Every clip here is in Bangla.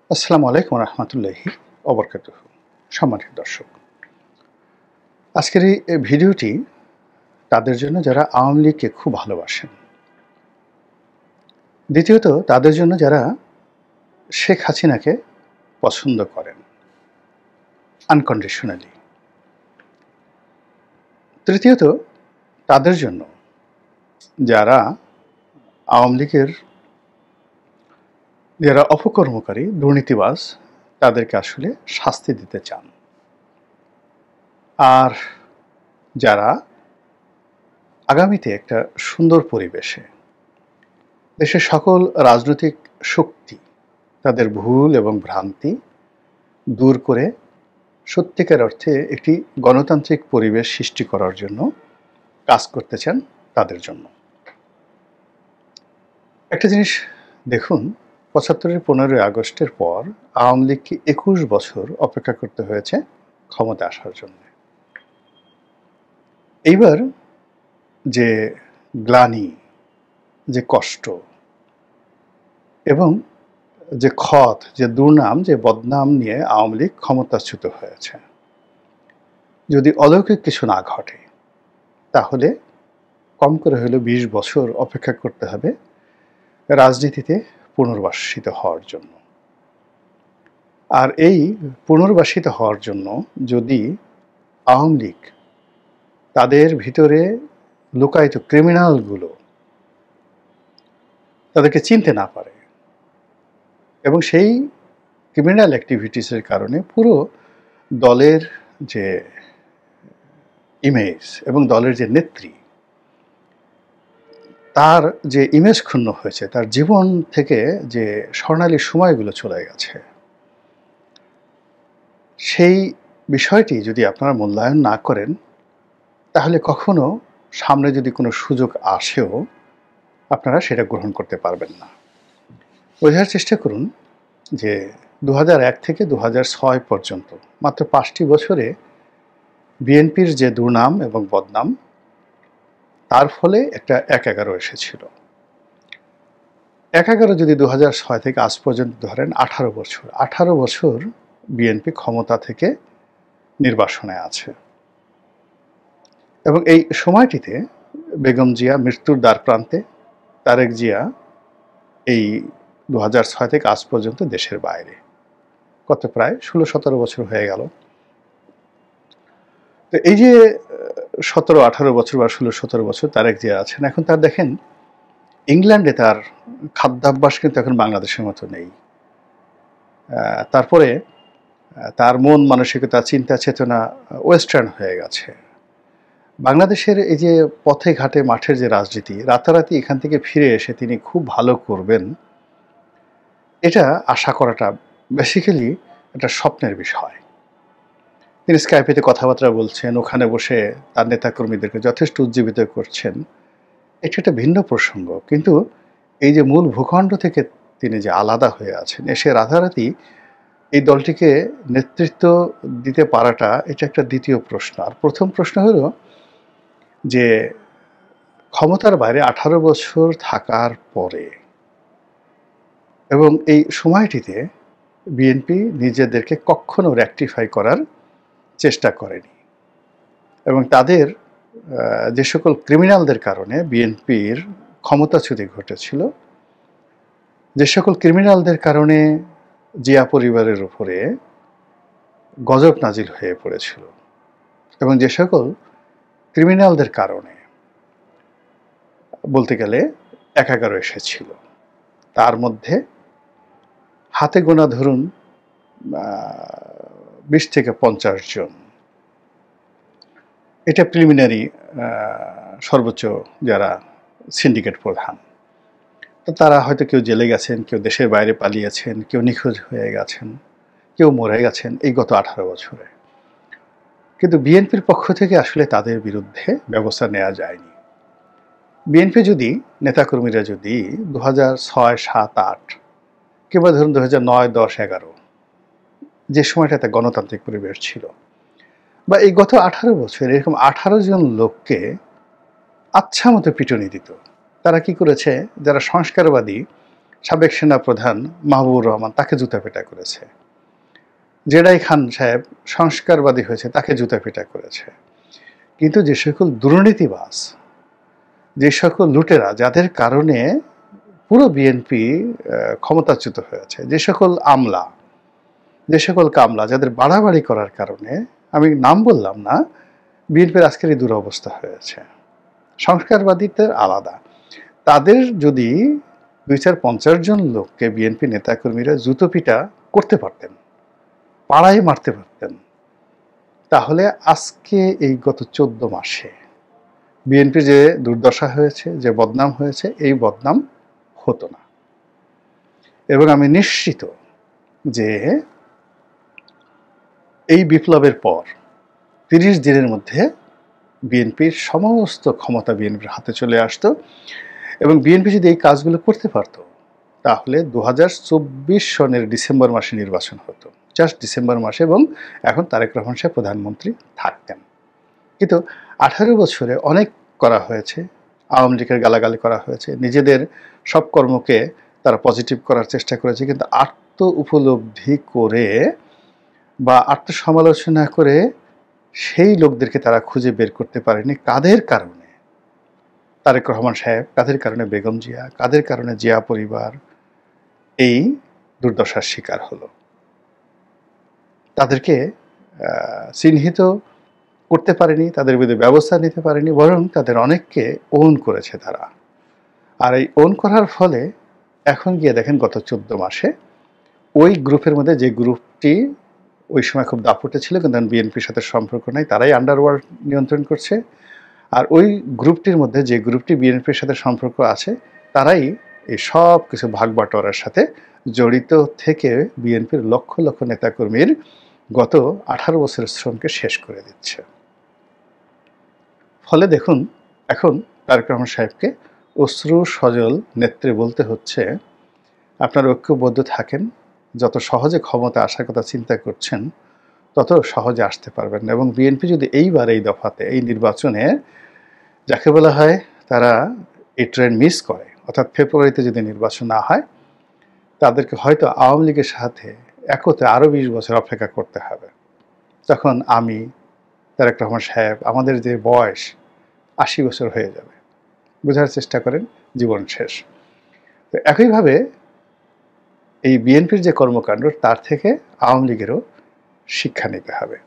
আসসালামু আলাইকুম রহমতুল্লাহি ওবরকাতুহু। সম্মানিত দর্শক, আজকের এই ভিডিওটি তাদের জন্য যারা আওয়ামী লীগকে খুব ভালোবাসেন, দ্বিতীয়ত তাদের জন্য যারা শেখ হাসিনাকে পছন্দ করেন আনকন্ডিশনালি, তৃতীয়ত তাদের জন্য যারা আওয়ামী লীগের যারা অপকর্মকারী দুর্নীতিবাজ তাদেরকে আসলে শাস্তি দিতে চান, আর যারা আগামীতে একটা সুন্দর পরিবেশে দেশের সকল রাজনৈতিক শক্তি তাদের ভুল এবং ভ্রান্তি দূর করে সত্যিকার অর্থে একটি গণতান্ত্রিক পরিবেশ সৃষ্টি করার জন্য কাজ করতে চান, তাদের জন্য। একটা জিনিস দেখুন, ৭৫-এর ১৫ই আগস্টের পর আওয়ামী লীগকে ২১ বছর অপেক্ষা করতে হয়েছে ক্ষমতা আসার জন্য। এইবার যে গ্লানি, যে কষ্ট এবং যে ক্ষত, যে দুর্নাম, যে বদনাম নিয়ে আওয়ামী লীগ ক্ষমতাচ্যুত হয়েছে, যদি অলৌকিক কিছু না ঘটে তাহলে কম করে হলেও ২০ বছর অপেক্ষা করতে হবে রাজনীতিতে পুনর্বাসিত হওয়ার জন্য। আর এই পুনর্বাসিত হওয়ার জন্য যদি আওয়ামী লীগ তাদের ভিতরে লুকায়িত ক্রিমিনালগুলো তাদেরকে চিনতে না পারে এবং সেই ক্রিমিনাল অ্যাক্টিভিটিসের কারণে পুরো দলের যে ইমেজ এবং দলের যে নেত্রী, তার যে ইমেজ ক্ষুণ্ণ হয়েছে, তার জীবন থেকে যে স্বর্ণালী সময়গুলো চলে গেছে, সেই বিষয়টি যদি আপনারা মূল্যায়ন না করেন তাহলে কখনো সামনে যদি কোনো সুযোগ আসেও আপনারা সেটা গ্রহণ করতে পারবেন না। বোঝার চেষ্টা করুন যে ২০০১ থেকে ২০০৬ পর্যন্ত মাত্র ৫টি বছরে বিএনপির যে দুর্নাম এবং বদনাম, তার ফলে একটা ১-১১ এসেছিল। ১-১১ যদি ২০০৬ থেকে আজ পর্যন্ত ধরেন ১৮ বছর বিএনপি ক্ষমতা থেকে নির্বাসনে আছে এবং এই সময়টিতে বেগম জিয়া মৃত্যুর দ্বারপ্রান্তে, তারেক জিয়া এই ২০০৬ থেকে আজ পর্যন্ত দেশের বাইরে, কত প্রায় ১৬-১৭ বছর হয়ে গেল। তো এই যে ১৭-১৮ বছর বা ১৬-১৭ বছর তারেক জিয়া আছেন, এখন তার দেখেন ইংল্যান্ডে তার খাদ্যাভ্যাস কিন্তু এখন বাংলাদেশের মতো নেই। তারপরে তার মন মানসিকতা, চিন্তা চেতনা ওয়েস্টার্ন হয়ে গেছে। বাংলাদেশের এই যে পথে ঘাটে মাঠের যে রাজনীতি, রাতারাতি এখান থেকে ফিরে এসে তিনি খুব ভালো করবেন, এটা আশা করাটা বেসিক্যালি একটা স্বপ্নের বিষয়। তিনি স্কাইপেতে কথাবার্তা বলছেন, ওখানে বসে তার নেতাকর্মীদেরকে যথেষ্ট উজ্জীবিত করছেন, এটা একটা ভিন্ন প্রসঙ্গ। কিন্তু এই যে মূল ভূখণ্ড থেকে তিনি যে আলাদা হয়ে আছেন, এসে রাতারাতি এই দলটিকে নেতৃত্ব দিতে পারাটা, এটা একটা দ্বিতীয় প্রশ্ন। আর প্রথম প্রশ্ন হলো যে ক্ষমতার বাইরে ১৮ বছর থাকার পরে এবং এই সময়টিতে বিএনপি নিজেদেরকে কখনো রেকটিফাই করার চেষ্টা করেনি এবং তাদের যে সকল ক্রিমিনালদের কারণে বিএনপির ক্ষমতাচ্যুতি ঘটেছিল, যে সকল ক্রিমিনালদের কারণে জিয়া পরিবারের উপরে গজব নাজিল হয়ে পড়েছিল এবং যে সকল ক্রিমিনালদের কারণে বলতে গেলে ১-১১ এসেছিল, তার মধ্যে হাতে গোনা ধরুন ২০ থেকে ৫০ জন, এটা প্রিলিমিনারি সর্বোচ্চ যারা সিন্ডিকেট প্রধান। তো তারা হয়তো কেউ জেলে গেছেন, কেউ দেশের বাইরে পালিয়েছেন, কেউ নিখোঁজ হয়ে গেছেন, কেউ মরে গেছেন এই গত ১৮ বছরে। কিন্তু বিএনপির পক্ষ থেকে আসলে তাদের বিরুদ্ধে ব্যবস্থা নেওয়া যায়নি। বিএনপি যদি, নেতাকর্মীরা যদি ২০০৬, ৭, ৮ কিংবা ধরুন ২০০৯, ১০, ১১ যে সময়টাতে গণতান্ত্রিক পরিবেশ ছিল, বা এই গত ১৮ বছর এরকম ১৮ জন লোককে আচ্ছা মতো পিটুনি দিত। তারা কি করেছে, যারা সংস্কারবাদী সাবেক সেনাপ্রধান মাহবুবুর রহমান তাকে জুতাপেটা করেছে। জেডাই খান সাহেব সংস্কারবাদী হয়েছে, তাকে জুতাপেটা করেছে। কিন্তু যে সকল দুর্নীতিবাজ, যে সকল লুটেরা, যাদের কারণে পুরো বিএনপি ক্ষমতাচ্যুত হয়েছে, যে সকল আমলা, যে সকল কামলা, যাদের বাড়াবাড়ি করার কারণে, আমি নাম বললাম না, বিএনপির আজকের এই দুরবস্থা হয়েছে। সংস্কারবাদীদের আলাদা, তাদের যদি 2-4-50 জন লোককে বিএনপি নেতাকর্মীরা জুতোপিটা করতে পারতেন, পাড়ায় মারতে পারতেন, তাহলে আজকে এই গত 14 মাসে বিএনপি যে দুর্দশা হয়েছে, যে বদনাম হয়েছে, এই বদনাম হতো না। এবং আমি নিশ্চিত যে এই বিপ্লবের পর 30 দিনের মধ্যে বিএনপির সমস্ত ক্ষমতা বিএনপির হাতে চলে আসতো। এবং বিএনপি যদি এই কাজগুলো করতে পারতো, তাহলে 2024 সনের ডিসেম্বর মাসে নির্বাচন হতো, জাস্ট ডিসেম্বর মাসে, এবং এখন তারেক রহমান সাহেব প্রধানমন্ত্রী থাকতেন। কিন্তু 18 বছরে অনেক করা হয়েছে, আওয়ামী লীগের গালাগালি করা হয়েছে, নিজেদের সব কর্মকে তারা পজিটিভ করার চেষ্টা করেছে, কিন্তু আত্ম উপলব্ধি করে বা আত্মসমালোচনা করে সেই লোকদেরকে তারা খুঁজে বের করতে পারেনি। কাদের কারণে তারেক রহমান সাহেব, কাদের কারণে বেগম জিয়া, কাদের কারণে জিয়া পরিবার এই দুর্দশার শিকার হলো, তাদেরকে চিহ্নিত করতে পারেনি, তাদের বিরুদ্ধে ব্যবস্থা নিতে পারেনি, বরং তাদের অনেককে ওন করেছে তারা। আর এই ওন করার ফলে এখন গিয়ে দেখেন গত 14 মাসে ওই গ্রুপের মধ্যে, যে গ্রুপটি ওই সময় খুব দাপটে ছিল কিন্তু বিএনপির সাথে সম্পর্ক নাই, তারাই আন্ডারওয়ার্ল্ড নিয়ন্ত্রণ করছে। আর ওই গ্রুপটির মধ্যে যে গ্রুপটি বিএনপির সাথে সম্পর্ক আছে, তারাই এই সব কিছু ভাগ বাটোয়ারার সাথে জড়িত থেকে বিএনপির লক্ষ লক্ষ নেতাকর্মীর গত 18 বছরের শ্রমকে শেষ করে দিচ্ছে। ফলে দেখুন, এখন তারেক রহমান সাহেবকে অশ্রু সজল নেত্রে বলতে হচ্ছে, আপনারা ঐক্যবদ্ধ থাকেন, যত সহজে ক্ষমতা আসার কথা চিন্তা করছেন তত সহজে আসতে পারবেন না। এবং বিএনপি যদি এইবার এই দফাতে, এই নির্বাচনে, যাকে বলা হয় তারা এই ট্রেন মিস করে, অর্থাৎ ফেব্রুয়ারিতে যদি নির্বাচন না হয়, তাদেরকে হয়তো আওয়ামী লীগের সাথে একতে আরও 20 বছর অপেক্ষা করতে হবে। তখন আমি, তারেক রহমান সাহেব, আমাদের যে বয়স 80 বছর হয়ে যাবে। বোঝার চেষ্টা করেন, জীবন শেষ। তো একইভাবে এই বিএনপির যে কর্মকাণ্ড, তার থেকে আওয়ামী লীগেরও শিক্ষা নিতে হবে।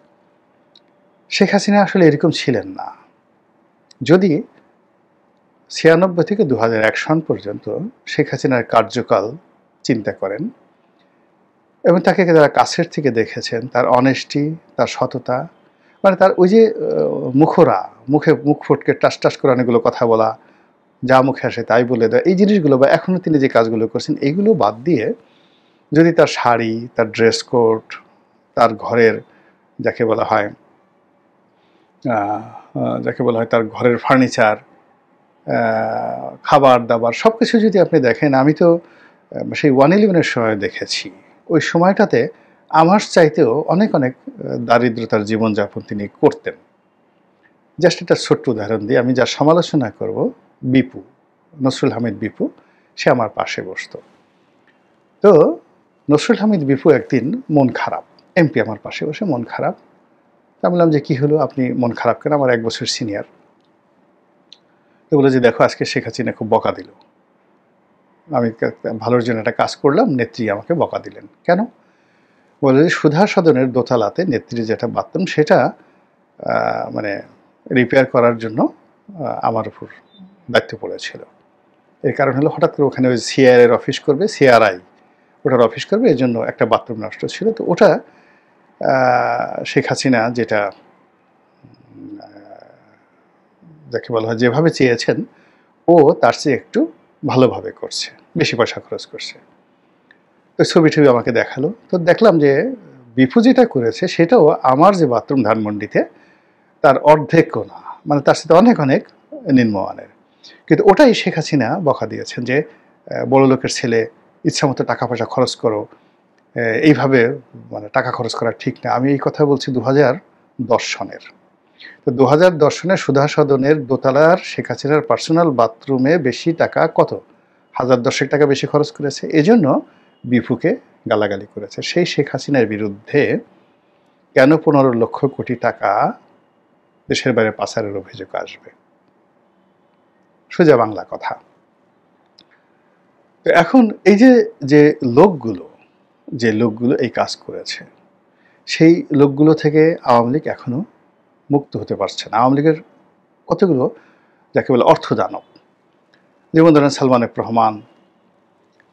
শেখ হাসিনা আসলে এরকম ছিলেন না। যদি 96 থেকে 2001 সন পর্যন্ত শেখ হাসিনার কার্যকাল চিন্তা করেন, এবং তাকে যারা কাছের থেকে দেখেছেন, তার অনেস্টি, তার সততা, মানে তার ওই যে মুখরা, মুখ ফুটকে টাস টাস করে অনেকগুলো কথা বলা, যা মুখে আসে তাই বলে দেয়, এই জিনিসগুলো, বা এখনও তিনি যে কাজগুলো করছেন, এইগুলো বাদ দিয়ে যদি তার শাড়ি, তার ড্রেস কোড, তার ঘরের যাকে বলা হয় তার ঘরের ফার্নিচার, খাবার দাবার, সব কিছু যদি আপনি দেখেন, আমি তো সেই 111-এর সময় দেখেছি, ওই সময়টাতে আমার চাইতেও অনেক অনেক দারিদ্রতার জীবনযাপন তিনি করতেন। জাস্ট একটা ছোট্ট উদাহরণ দিয়ে আমি যা সমালোচনা করব, বিপু, নসরুল হামিদ বিপু, সে আমার পাশে বসত। তো নসরুল হামিদ বিপু একদিন মন খারাপ, এমপি আমার পাশে বসে মন খারাপ। তা বললাম যে, কী হলো, আপনি মন খারাপ কেন? আমার 1 বছর সিনিয়র। তো বলে যে, দেখো আজকে শেখ হাসিনা খুব বকা দিল, আমি ভালোর জন্য একটা কাজ করলাম, নেত্রী আমাকে বকা দিলেন। কেন? বলে যে, সুধা সদনের দোতলাতে নেত্রী যেটা বাথরুম, সেটা মানে রিপেয়ার করার জন্য আমার উপর দায়িত্ব পড়েছিল। এর কারণ হলো, হঠাৎ করে ওখানে ওই সিআইআর অফিস করবে, সিআরআই ওটার অফিস করবে, এই জন্য একটা বাথরুম নষ্ট ছিল। তো ওটা শেখ হাসিনা যেটা যাকে বলা হয় যেভাবে চেয়েছেন, ও তার চেয়ে একটু ভালোভাবে করছে, বেশি পয়সা খরচ করছে। তো ছবি টবি আমাকে দেখালো। তো দেখলাম যে বিপু যেটা করেছে সেটাও আমার যে বাথরুম ধানমন্ডিতে, তার অর্ধেকও না, মানে তার সাথে অনেক অনেক নিম্নমানের। কিন্তু ওটাই শেখ হাসিনা বকা দিয়েছেন যে, বড় লোকের ছেলে, ইচ্ছামতো টাকা পয়সা খরচ করো, এইভাবে মানে টাকা খরচ করা ঠিক না। আমি এই কথা বলছি 2010 সনের। তো 2010 সনে সুধা সদনের দোতলার শেখ হাসিনার পার্সোনাল বাথরুমে বেশি টাকা কত? 1010 টাকা বেশি খরচ করেছে, এজন্য বিপুকে গালাগালি করেছে। সেই শেখ হাসিনার বিরুদ্ধে কেন 15 লক্ষ কোটি টাকা দেশের বাইরে পাচারের অভিযোগ আসবে? সোজা বাংলা কথা। তো এখন এই যে লোকগুলো এই কাজ করেছে, সেই লোকগুলো থেকে আওয়ামী লীগ এখনো মুক্ত হতে পারছে না। আওয়ামী লীগের কতগুলো যাকে বলে অর্থ দানব, যেমন ধরেন সালমান এফ রহমান,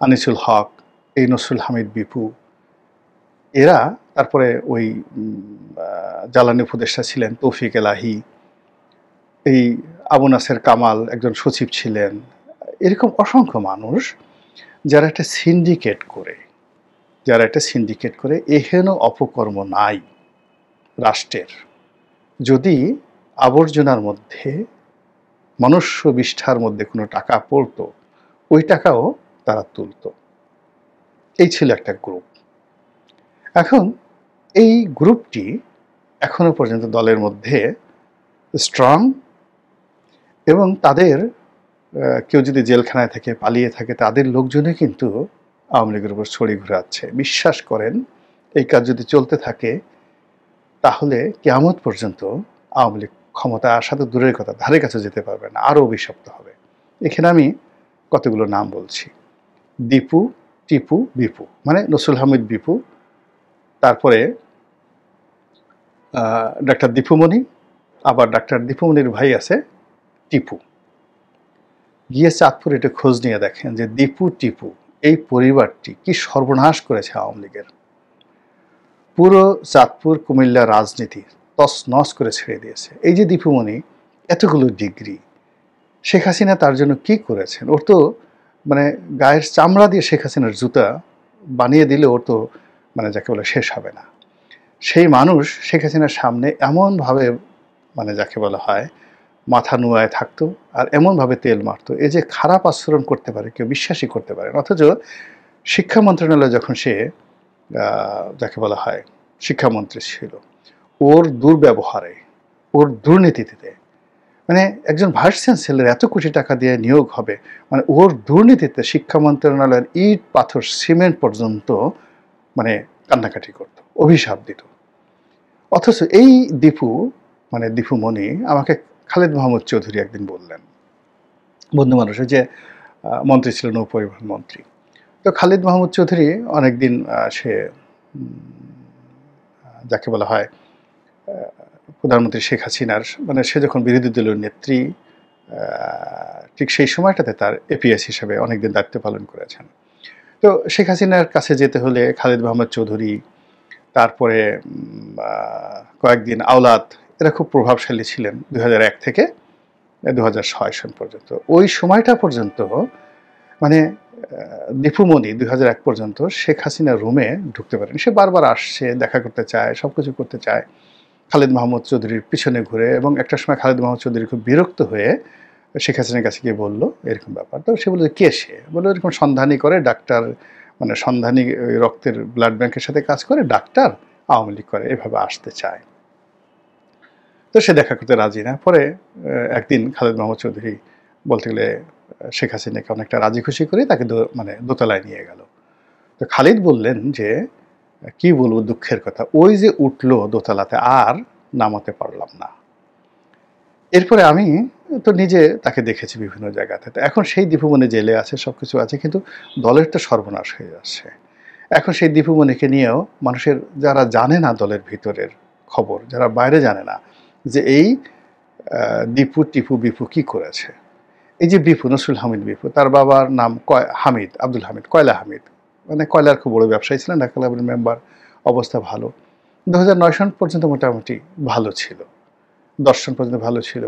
আনিসুল হক, এই নসরুল হামিদ বিপু, এরা, তারপরে ওই জ্বালানি উপদেষ্টা ছিলেন তৌফিক এলাহি, এই আবু নাসের কামাল একজন সচিব ছিলেন, এরকম অসংখ্য মানুষ যারা একটা সিন্ডিকেট করে এহেন অপকর্ম নাই রাষ্ট্রের। যদি আবর্জনার মধ্যে, মনুষ্য বিষ্ঠার মধ্যে কোনো টাকা পড়তো, ওই টাকাও তারা তুলতো। এই ছিল একটা গ্রুপ। এখন এই গ্রুপটি এখনো পর্যন্ত দলের মধ্যে স্ট্রং, এবং তাদের কেউ যদি জেলখানায় থেকে পালিয়ে থাকে, তাদের লোকজনে কিন্তু আওয়ামী লীগের উপর ছড়ি ঘুরাচ্ছে। বিশ্বাস করেন, এই কাজ যদি চলতে থাকে তাহলে কিয়ামত পর্যন্ত আওয়ামী লীগ ক্ষমতা আসা তো দূরের কথা, ধারে কাছে যেতে পারবে না, আরও অভিশপ্ত হবে। এখানে আমি কতগুলো নাম বলছি: দীপু, টিপু, বিপু, মানে নসরুল হামিদ বিপু, তারপরে ডাক্তার দীপুমণি, আবার ডাক্তার দীপুমণির ভাই আছে টিপু। গিয়ে চাঁদপুর এটা খোঁজ নিয়ে দেখেন যে দীপু টিপু এই পরিবারটি কি সর্বনাশ করেছে আওয়ামী লীগের। পুরো চাঁদপুর কুমিল্লা রাজনীতি তছনছ করে ছেড়ে দিয়েছে। এই যে দীপুমণি, এতগুলো ডিগ্রি, শেখ হাসিনা তার জন্য কি করেছেন? ওর তো মানে গায়ের চামড়া দিয়ে শেখ হাসিনার জুতা বানিয়ে দিলে ওর তো মানে যাকে বলে শেষ হবে না। সেই মানুষ শেখ হাসিনার সামনে এমনভাবে মানে যাকে বলা হয় মাথা নুয়ায় থাকতো, আর এমনভাবে তেল মারতো, এই যে খারাপ আচরণ করতে পারে কেউ বিশ্বাসই করতে পারে না। অথচ শিক্ষা মন্ত্রণালয়ে যখন সে যাকে বলা হয় শিক্ষামন্ত্রী ছিল, ওর দুর্ব্যবহারে, ওর দুর্নীতিতে, মানে একজন ভাইস চ্যান্সেলর এত কোটি টাকা দিয়ে নিয়োগ হবে, মানে ওর দুর্নীতিতে শিক্ষা মন্ত্রণালয়ের ইট পাথর সিমেন্ট পর্যন্ত মানে কান্নাকাটি করত, অভিশাপ দিত। অথচ এই দীপু মানে দীপুমণি আমাকে খালেদ মাহমুদ চৌধুরী একদিন বললেন, বন্ধু মানুষের যে মন্ত্রী ছিল, নৌপরিবহন মন্ত্রী। তো খালিদ মাহমুদ চৌধুরী অনেকদিন সে যাকে বলা হয় প্রধানমন্ত্রী শেখ হাসিনার, মানে সে যখন বিরোধী দলীয় নেত্রী, ঠিক সেই সময়টাতে তার এপিএস হিসেবে অনেকদিন দায়িত্ব পালন করেছেন। তো শেখ হাসিনার কাছে যেতে হলে খালিদ মাহমুদ চৌধুরী, তারপরে কয়েকদিন আওলাদ, এরা খুব প্রভাবশালী ছিলেন 2001 থেকে 2006 সন পর্যন্ত। ওই সময়টা পর্যন্ত মানে দীপুমণি 2001 পর্যন্ত শেখ হাসিনার রুমে ঢুকতে পারেন। সে বারবার আসছে, দেখা করতে চায়, সব কিছু করতে চায় খালিদ মাহমুদ চৌধুরীর পিছনে ঘুরে। এবং একটা সময় খালিদ মাহমুদ চৌধুরী খুব বিরক্ত হয়ে শেখ হাসিনার কাছে গিয়ে বললো এরকম ব্যাপার। তো সে বললো কে? সে বললো এরকম সন্ধানী করে, ডাক্তার, মানে সন্ধানী রক্তের ব্লাড ব্যাংকের সাথে কাজ করে, ডাক্তার, আওয়ামী লীগ করে, এভাবে আসতে চায়। তো সে দেখা করতে রাজি না। পরে একদিন খালিদ মাহমুদ চৌধুরী বলতে গেলে শেখ হাসিনাকে অনেকটা রাজি খুশি করে তাকে মানে দোতলায় নিয়ে গেল। তো খালিদ বললেন যে কি বলবো, দুঃখের কথা, ওই যে উঠলো দোতলাতে, আর নামাতে পারলাম না। এরপরে আমি তো নিজে তাকে দেখেছি বিভিন্ন জায়গাতে। তো এখন সেই দীপুমণি জেলে আছে, সব কিছু আছে, কিন্তু দলের তো সর্বনাশ হয়ে যাচ্ছে। এখন সেই দীপুমণিকে নিয়েও মানুষের, যারা জানে না দলের ভিতরের খবর, যারা বাইরে জানে না যে এই দীপু টিপু বিপু কি করেছে। এই যে বিপু, নসরুল হামিদ বিপু, তার বাবার নাম হামিদ, আব্দুল হামিদ, কয়লা হামিদ, মানে কয়লার খুব বড় ব্যবসায়ী ছিলেন, ঢাকা ক্লাবের মেম্বার, অবস্থা ভালো। 2009 সন পর্যন্ত মোটামুটি ভালো ছিল, 10 সন পর্যন্ত ভালো ছিল।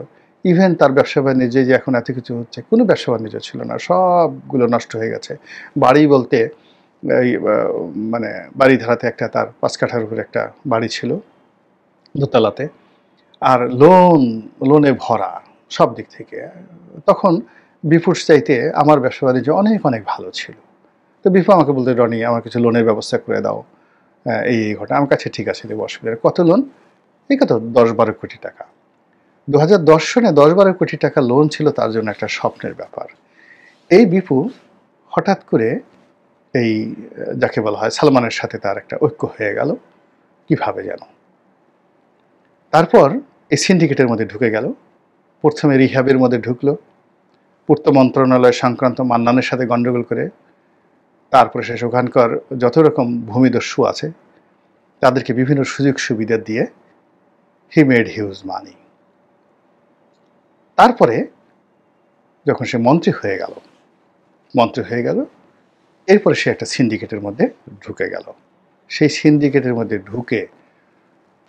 ইভেন তার ব্যবসা বাণিজ্য যে এখন এত কিছু হচ্ছে, কোনো ব্যবসা বাণিজ্য ছিল না, সবগুলো নষ্ট হয়ে গেছে। বাড়ি বলতে এই মানে বাড়ি ধারাতে একটা তার 5 কাঠার উপরে একটা বাড়ি ছিল দোতলাতে, আর লোনে ভরা সব দিক থেকে। তখন বিপুর চাইতে আমার ব্যবসা বাণিজ্য অনেক অনেক ভালো ছিল। তো বিপু আমাকে বলতে, রনি আমার কিছু লোনের ব্যবস্থা করে দাও, এই ঘটনা। আমার কাছে ঠিক আছে, দেবো, অসুবিধা। কত লোন? এই কত 10-12 কোটি টাকা। 2010 সনে 10-12 কোটি টাকা লোন ছিল তার জন্য একটা স্বপ্নের ব্যাপার। এই বিপু হঠাৎ করে এই যাকে বলা হয় সালমানের সাথে তার একটা ঐক্য হয়ে গেল কিভাবে যেন। তারপর এই সিন্ডিকেটের মধ্যে ঢুকে গেল, প্রথমে রিহ্যাবের মধ্যে ঢুকলো, পূর্ত মন্ত্রণালয় সংক্রান্ত মান্নানের সাথে গণ্ডগোল করে, তারপরে শেষ ওখানকার যত রকম ভূমিদস্যু আছে তাদেরকে বিভিন্ন সুযোগ সুবিধা দিয়ে হি মেড হিউজ মানি। তারপরে যখন সে মন্ত্রী হয়ে গেল, এরপরে সে একটা সিন্ডিকেটের মধ্যে ঢুকে গেল। সেই সিন্ডিকেটের মধ্যে ঢুকে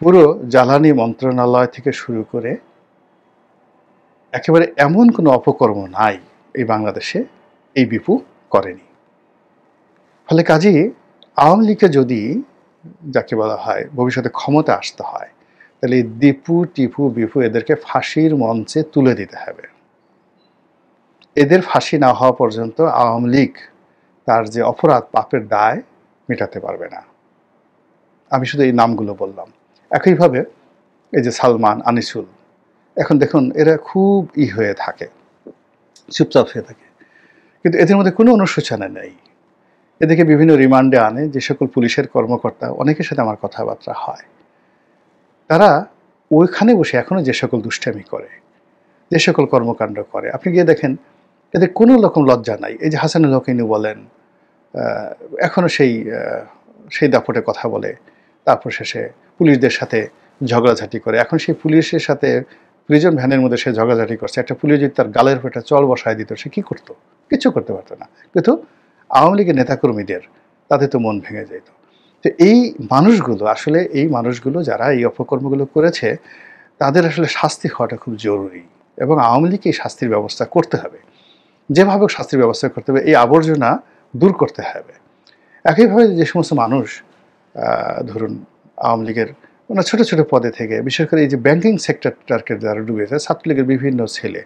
পুরো জ্বালানি মন্ত্রণালয় থেকে শুরু করে একেবারে এমন কোনো অপকর্ম নাই এই বাংলাদেশে এই বিপু করেনি। ফলে কাজেই আওয়ামী লীগকে যদি যাকে বলা হয় ভবিষ্যতে ক্ষমতা আসতে হয়, তাহলে এই দীপু টিপু বিপু এদেরকে ফাঁসির মঞ্চে তুলে দিতে হবে। এদের ফাঁসি না হওয়া পর্যন্ত আওয়ামী লীগ তার যে অপরাধ পাপের দায় মেটাতে পারবে না। আমি শুধু এই নামগুলো বললাম। একইভাবে এই যে সালমান, আনিসুল, এখন দেখুন এরা খুব হয়ে থাকে, চুপচাপ হয়ে থাকে, কিন্তু এদের মধ্যে কোনো অনুশোচনা নেই। এদেরকে বিভিন্ন রিমান্ডে আনে যে সকল পুলিশের কর্মকর্তা, অনেকের সাথে আমার কথাবার্তা হয়, তারা ওইখানে বসে এখনো যে সকল দুষ্টামি করে, যে সকল কর্মকাণ্ড করে, আপনি গিয়ে দেখেন এদের কোনো রকম লজ্জা নাই। এই যে হাসানুল হক বলেন, এখনো সেই দাপটে কথা বলে, তারপর শেষে পুলিশদের সাথে ঝগড়াঝাটি করে। এখন সেই পুলিশের সাথে প্রিজন ভ্যানের মধ্যে সে ঝগড়াঝাটি করছে, একটা পুলিশ যদি তার গালের পেটে চল বসায় দিত সে কি করতো? কিছু করতে পারতো না। কিন্তু আওয়ামী লীগের নেতাকর্মীদের তাদের তো মন ভেঙে যেত। তো এই মানুষগুলো যারা এই অপকর্মগুলো করেছে তাদের আসলে শাস্তি হওয়াটা খুব জরুরি, এবং আওয়ামী লীগকে এই শাস্তির ব্যবস্থা করতে হবে, যেভাবে শাস্তির ব্যবস্থা করতে হবে, এই আবর্জনা দূর করতে হবে। একইভাবে যে সমস্ত মানুষ ধরুন আওয়ামী লীগের ছোট ছোট পদে থেকে, বিশেষ করে এই যে ব্যাংকিং সেক্টরটাকে যারা ডুবেছে, ছাত্রলীগের বিভিন্ন ছেলে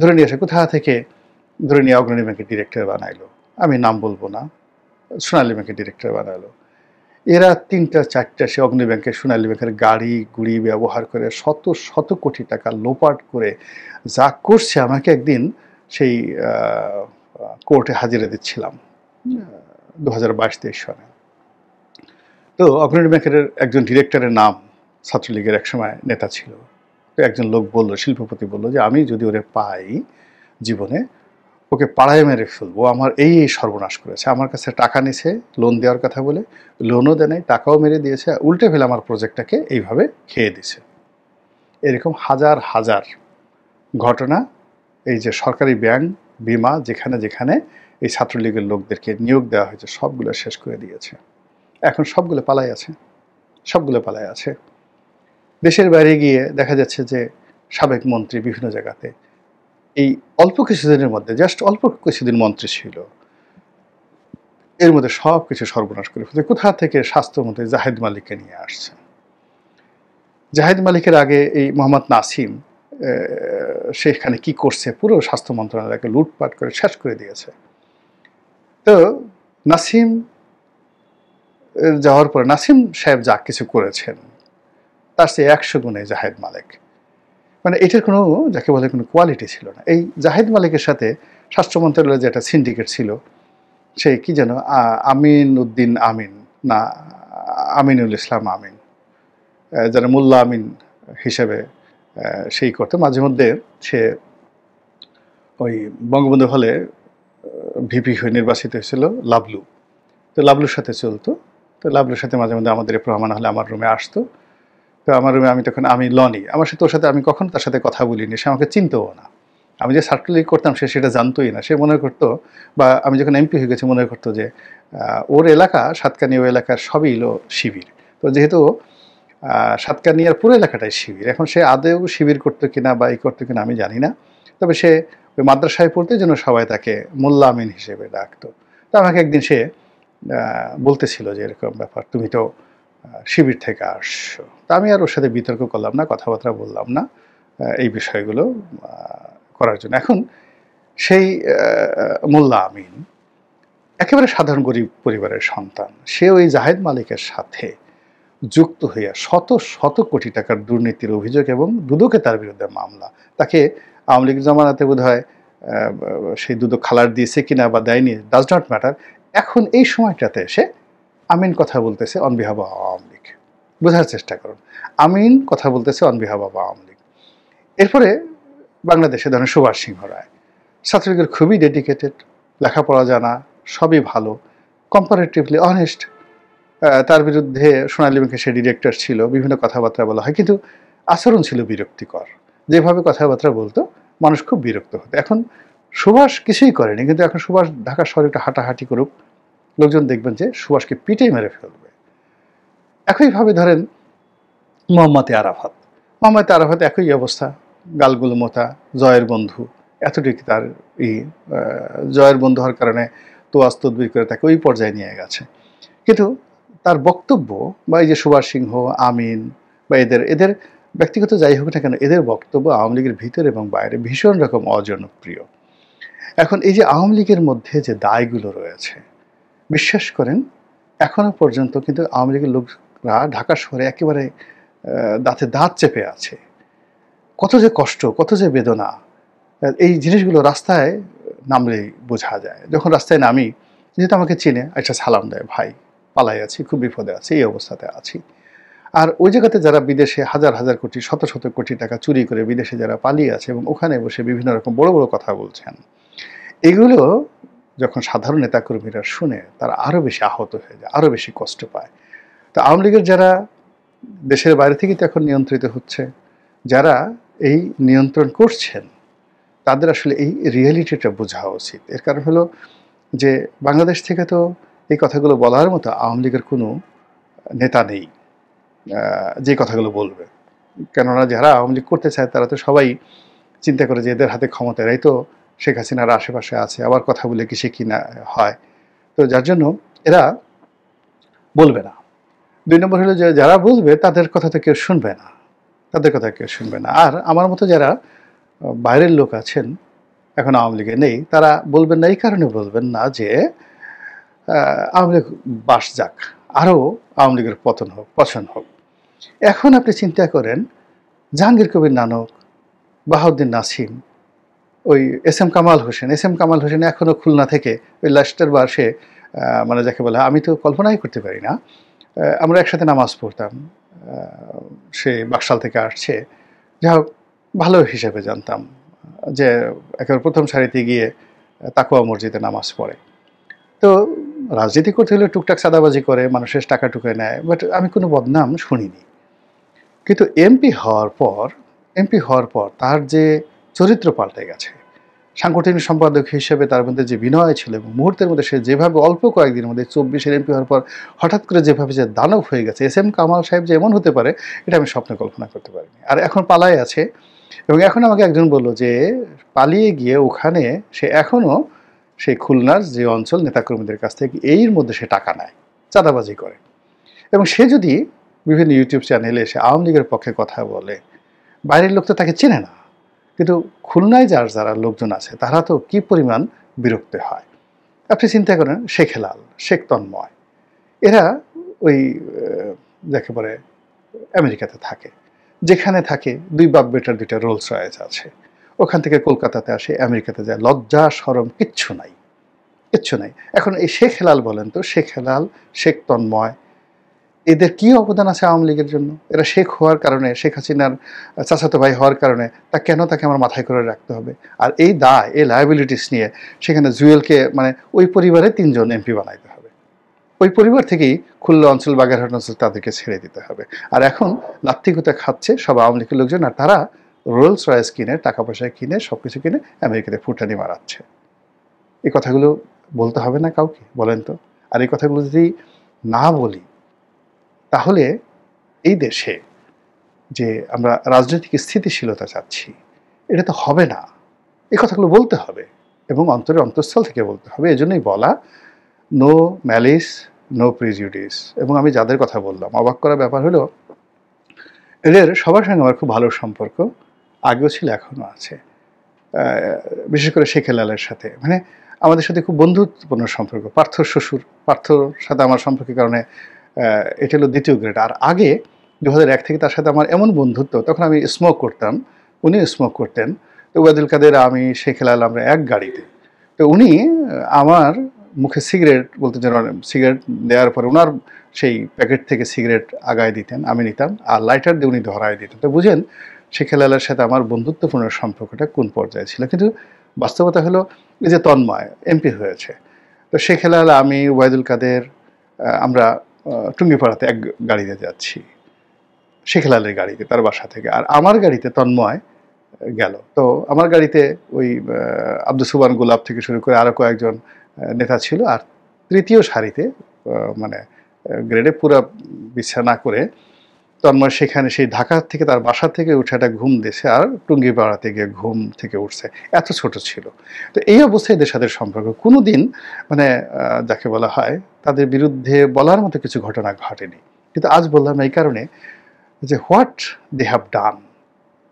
ধরে নিয়ে আসে, কোথা থেকে ধরে নিয়ে অগ্রণী ব্যাংকের ডিরেক্টর বানাইলো, আমি নাম বলবো না, সোনালী ব্যাংকের ডিরেক্টর বানাইলো। এরা 3টা 4টা সে অগ্রণী ব্যাংকের, সোনালী ব্যাংকের গাড়ি গুড়ি ব্যবহার করে শত শত কোটি টাকা লোপাট করে যা করছে, আমাকে একদিন সেই কোর্টে হাজিরা দিচ্ছিলাম 2022-23 সালে। তো অগ্রণী ব্যাংকের একজন ডিরেক্টরের নাম ছাত্রলীগের একসময় নেতা ছিল। তো একজন লোক বলল, শিল্পপতি বলল যে আমি যদি ওরে পাই জীবনে, ওকে পাড়ায় মেরে ফেলবো, আমার এই সর্বনাশ করেছে, আমার কাছে টাকা নিছে লোন দেওয়ার কথা বলে, লোনও দেয় নাই, টাকাও মেরে দিয়েছে, উল্টে ফেলে আমার প্রজেক্টটাকে এইভাবে খেয়ে দিছে। এরকম হাজার হাজার ঘটনা এই যে সরকারি ব্যাংক, বিমা, যেখানে যেখানে এই ছাত্রলীগের লোকদেরকে নিয়োগ দেওয়া হয়েছে সবগুলো শেষ করে দিয়েছে। এখন সবগুলো পালায় আছে। দেশের বাইরে গিয়ে দেখা যাচ্ছে যে সাবেক মন্ত্রী বিভিন্ন জায়গাতে এই অল্প কিছুদিনের মধ্যে, জাস্ট অল্প কিছুদিন মন্ত্রী ছিল, এর মধ্যে সব কিছু সর্বনাশ করে ফেলছে। কোথা থেকে স্বাস্থ্যমন্ত্রী জাহিদ মালিককে নিয়ে আসছে। জাহিদ মালিকের আগে এই মোহাম্মদ নাসিম সেখানে কি করছে, পুরো স্বাস্থ্য মন্ত্রণালয়কে লুটপাট করে শেষ করে দিয়েছে। তো নাসিম যাওয়ার পরে নাসিম সাহেব যা কিছু করেছেন তার চেয়ে 100 গুণে জাহিদ মালিক, মানে এটার কোনো যাকে বলে কোনো কোয়ালিটি ছিল না। এই জাহিদ মালিকের সাথে স্বাস্থ্য মন্ত্রণালয়ের যে একটা সিন্ডিকেট ছিল, সেই কি যেন আমিন উদ্দিন আমিন না আমিনুল ইসলাম আমিন, যারা মোল্লা আমিন হিসেবে সেই করতো, মাঝে মধ্যে সে ওই বঙ্গবন্ধু হলে ভিপি হয়ে নির্বাচিত হয়েছিল লাবলু, তো লাবলুর সাথে চলতো। তো লাবলুর সাথে মাঝে মধ্যে আমাদের প্রমাণ হলে আমার রুমে আসতো। তো আমার রুমে আমি লনি, আমার সাথে ওর সাথে আমি কখনো তার সাথে কথা বলিনি, সে আমাকে চিনতও না। আমি যে ছাত্রলীগ করতাম সে সেটা জানতোই না। সে মনে করতো, বা আমি যখন এমপি হয়ে গেছি মনে করতো যে ওর এলাকা সাতকানিয়া, ও এলাকার সবই হলো শিবির। তো যেহেতু সাতকানিয়ার পুরো এলাকাটাই শিবির, এখন সে আদেও শিবির করতো কিনা বা করতো কিনা আমি জানি না। তবে সে ওই মাদ্রাসায় পড়তে জন্য সবাই তাকে মোল্লা আমিন হিসেবে ডাকতো। তো আমাকে একদিন সে বলতেছিল যে এরকম ব্যাপার, তুমি তো শিবির থেকে আসছো। তা আমি আর ওর সাথে বিতর্ক করলাম না, কথাবার্তা বললাম না এই বিষয়গুলো করার জন্য। এখন সেই মোল্লা আমিন একেবারে সাধারণ গরিব পরিবারের সন্তান, সে ওই জাহিদ মালিকের সাথে যুক্ত হইয়া শত শত কোটি টাকার দুর্নীতির অভিযোগ, এবং দুদকে তার বিরুদ্ধে মামলা। তাকে আওয়ামী লীগ জামানাতে বোধ হয় সেই দুদক খালার দিয়েছে কিনা বা দেয়নি, ডাজ নট ম্যাটার। এখন এই সময়টাতে এসে আমিন কথা বলতেছে on behalf of Awami League. বোঝার চেষ্টা করুন, আমিন কথা বলতেছে on behalf of Awami League. এরপরে বাংলাদেশে ধরেন সুভাষ সিংহ রায়, ছাত্রলীগের খুবই ডেডিকেটেড, লেখাপড়া জানা, সবই ভালো, কম্পারেটিভলি অনেস্ট। তার বিরুদ্ধে সোনালী ব্যাংকে সে ডিরেক্টর ছিল, বিভিন্ন কথাবার্তা বলা হয়, কিন্তু আচরণ ছিল বিরক্তিকর। যেভাবে কথাবার্তা বলতো মানুষ খুব বিরক্ত হতো। এখন সুভাষ কিছুই করেনি, কিন্তু এখন সুভাষ ঢাকা শহরে একটু হাঁটাহাঁটি করুক, লোকজন দেখবেন যে সুভাষকে পিটেই মেরে ফেলবে। একইভাবে ধরেন মোহাম্মদ আরাফাত, মোহাম্মদ আরাফাত একই অবস্থা, গালগুলো মোতা, জয়ের বন্ধু, এতটুকু তার জয়ের বন্ধু হওয়ার কারণে তোয়াজ তদবির করে তাকে ওই পর্যায়ে নিয়ে গেছে। কিন্তু তার বক্তব্য বা এই যে সুভাষ সিংহ, আমিন বা এদের ব্যক্তিগত যাই হোক না কেন, এদের বক্তব্য আওয়ামী লীগের ভিতরে এবং বাইরে ভীষণ রকম অজনপ্রিয়। এখন এই যে আওয়ামী লীগের মধ্যে যে দায়গুলো রয়েছে, বিশ্বাস করেন এখনো পর্যন্ত কিন্তু আওয়ামী লীগের লোকরা ঢাকা শহরে একেবারে দাঁতে দাঁত চেপে আছে। কত যে কষ্ট, কত যে বেদনা, এই জিনিসগুলো রাস্তায় নামলেই বোঝা যায়। যখন রাস্তায় নামি, যেহেতু আমাকে চিনে, একটা সালাম দেয়, ভাই পালাই আছি, খুব বিপদে আছি, এই অবস্থাতে আছি। আর ওই জায়গাতে যারা বিদেশে হাজার হাজার কোটি, শত শত কোটি টাকা চুরি করে বিদেশে যারা পালিয়ে আছে এবং ওখানে বসে বিভিন্ন রকম বড় বড় কথা বলছেন, এগুলো যখন সাধারণ নেতাকর্মীরা শুনে তারা আরও বেশি আহত হয়ে যায়, আরও বেশি কষ্ট পায়। তো আওয়ামী লীগের যারা দেশের বাইরে থেকে তো এখন নিয়ন্ত্রিত হচ্ছে, যারা এই নিয়ন্ত্রণ করছেন, তাদের আসলে এই রিয়েলিটিটা বোঝা উচিত। এর কারণ হলো যে বাংলাদেশ থেকে তো এই কথাগুলো বলার মতো আওয়ামী লীগের কোনো নেতা নেই যে কথাগুলো বলবে। কেননা যারা আওয়ামী লীগ করতে চায় তারা তো সবাই চিন্তা করে যে এদের হাতে ক্ষমতা, এরাই তো শেখ হাসিনার আশেপাশে আছে, আবার কথা বলে কি সে কিনা হয়। তো যার জন্য এরা বলবে না। ২ নম্বর হলো যে যারা বলবে তাদের কথা তো কেউ শুনবে না, তাদের কথা কেউ শুনবে না। আর আমার মতো যারা বাইরের লোক আছেন, এখন আওয়ামী লীগে নেই, তারা বলবেন না, এই কারণে বলবেন না যে আওয়ামী লীগ বাস যাক, আরও আওয়ামী লীগের পতন হোক, পছন্দ হোক। এখন আপনি চিন্তা করেন জাহাঙ্গীর কবির নানক, বাহাউদ্দিন নাসিম, ওই এস এম কামাল হোসেন এখনও খুলনা থেকে ওই লাস্টের বার সে মানে যাকে বলে, আমি তো কল্পনাই করতে পারি না, আমরা একসাথে নামাজ পড়তাম, সে বাকশাল থেকে আসছে, যা হোক ভালো হিসেবে জানতাম যে একেবারে প্রথম সারিতে গিয়ে তাকওয়া মসজিদে নামাজ পড়ে। তো রাজনীতি করতে হলে টুকটাক চাঁদাবাজি করে, মানুষের টাকা টুকে নেয়, বাট আমি কোনো বদনাম শুনিনি। কিন্তু এমপি হওয়ার পর তার যে চরিত্র পাল্টে গেছে, সাংগঠনিক সম্পাদক হিসেবে তার মধ্যে যে বিনয় ছিল এবং মুহূর্তের মধ্যে সে যেভাবে অল্প কয়েকদিনের মধ্যে 24-এর এমপি হওয়ার পর হঠাৎ করে যেভাবে যে দানব হয়ে গেছে, এস এম কামাল সাহেব যে এমন হতে পারে এটা আমি স্বপ্নে কল্পনা করতে পারিনি। আর এখন পালায় আছে, এবং এখন আমাকে একজন বলল যে পালিয়ে গিয়ে ওখানে সে এখনও সেই খুলনার যে অঞ্চল নেতাকর্মীদের কাছ থেকে এর মধ্যে সে টাকা নেয়, চাঁদাবাজি করে, এবং সে যদি বিভিন্ন ইউটিউব চ্যানেলে এসে আওয়ামী লীগের পক্ষে কথা বলে, বাইরের লোক তো তাকে চেনে না, কিন্তু খুলনায় যারা লোকজন আছে তারা তো কি পরিমাণ বিরক্ত হয়। আপনি চিন্তা করেন শেখ হেলাল, শেখ তন্ময়, এরা ওই যাকে বলে আমেরিকাতে থাকে, যেখানে থাকে 2 বাপ বেটার 2টা রোলস রয়েস আছে, ওখান থেকে কলকাতাতে আসে, আমেরিকাতে যায়, লজ্জা শরম কিচ্ছু নাই। এখন এই শেখ হেলাল বলেন তো, শেখ হেলাল, শেখ তন্ময়, এদের কি অবদান আছে আওয়ামী লীগের জন্য? এরা শেখ হওয়ার কারণে, শেখ হাসিনার চাচাতো ভাই হওয়ার কারণে তাকে আমার মাথায় করে রাখতে হবে? আর এই দায়, এই লায়াবিলিটিস নিয়ে সেখানে জুয়েলকে মানে ওই পরিবারে 3 জন এমপি বানাইতে হবে, ওই পরিবার থেকেই খুলনা অঞ্চল, বাগেরহাট অঞ্চল তাদেরকে ছেড়ে দিতে হবে। আর এখন লাত্তিগুতা খাচ্ছে সব আওয়ামী লীগের লোকজন, আর তারা রোলস রয়েস কিনে, টাকা পয়সা কিনে, সব কিছু কিনে আমেরিকাতে ফুটানি মারাচ্ছে। এই কথাগুলো বলতে হবে না কাউকে, বলেন তো? আর এই কথাগুলো যদি না বলি, তাহলে এই দেশে যে আমরা রাজনৈতিক স্থিতিশীলতা চাচ্ছি, এটা তো হবে না। এই কথাগুলো বলতে হবে এবং অন্তঃস্থল থেকে বলতে হবে। এজন্যই বলা, নো ম্যালিস, নো প্রিজুডিস। এবং আমি যাদের কথা বললাম, অবাক করা ব্যাপার হলো এদের সবার সঙ্গে আমার খুব ভালো সম্পর্ক, আগেও ছিল, এখনও আছে। বিশেষ করে শেখ হেলালের সাথে, মানে আমাদের সাথে খুব বন্ধুত্বপূর্ণ সম্পর্ক। পার্থর সাথে আমার সম্পর্কের কারণে এটা হলো 2য় গ্রেড। আর আগে 2001 থেকে তার সাথে আমার এমন বন্ধুত্ব, তখন আমি স্মোক করতাম, উনিও স্মোক করতেন, তো ওবায়দুল কাদের, আমি, শেখ হেলাল আমরা এক গাড়িতে। তো উনি আমার মুখে সিগারেট বলতে যেন, সিগারেট দেওয়ার পরে ওনার সেই প্যাকেট থেকে সিগারেট আগায় দিতেন, আমি নিতাম, আর লাইটার দিয়ে উনি ধরায় দিতেন। তো বুঝেন শেখ হেলালের সাথে আমার বন্ধুত্বপূর্ণ সম্পর্কটা কোন পর্যায়ে ছিল। কিন্তু বাস্তবতা হলো এই যে তন্ময় এমপি হয়েছে, তো শেখ হেলাল, আমি, ওবায়দুল কাদের আমরা টুঙ্গিপাড়াতে এক গাড়িতে যাচ্ছি, শেখ হেলালের গাড়িতে তার বাসা থেকে, আর আমার গাড়িতে তন্ময় গেল। তো আমার গাড়িতে ওই আব্দুল সুবহান গোলাপ থেকে শুরু করে আরও কয়েকজন নেতা ছিল, আর তৃতীয় সারিতে মানে গ্রেডে পুরা বিছানা না করে তন্ময় সেখানে সেই ঢাকা থেকে তার বাসা থেকে উঠে একটা ঘুম দিয়েছে, আর টুঙ্গিপাড়াতে গিয়ে ঘুম থেকে উঠছে, এত ছোট ছিল। তো এই অবস্থায় এদের সাথে সম্পর্ক কোনো দিন মানে যাকে বলা হয় তাদের বিরুদ্ধে বলার মতো কিছু ঘটনা ঘটেনি। কিন্তু আজ বললাম এই কারণে যে হোয়াট দে হ্যাভ ডান,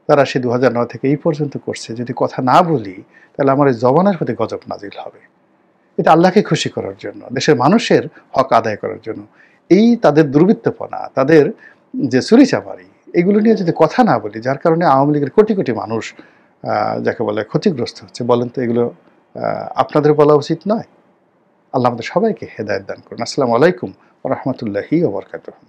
তারা সে 2009 থেকে এই পর্যন্ত করছে, যদি কথা না বলি তাহলে আমার এই জবানের প্রতি গজব নাজিল হবে। এটা আল্লাহকে খুশি করার জন্য, দেশের মানুষের হক আদায় করার জন্য। এই তাদের দুর্বৃত্তপনা, তাদের যে চুরিচামারি, এগুলো নিয়ে যদি কথা না বলি, যার কারণে আওয়ামী লীগের কোটি কোটি মানুষ যাকে বলে ক্ষতিগ্রস্ত হচ্ছে, বলেন তো এগুলো আপনাদের বলা উচিত নয়? আল্লাহ আমাদের সবাইকে হেদায়েত দান করুন। আসসালামু আলাইকুম ওয়া রাহমাতুল্লাহি ওয়া বারাকাতুহু।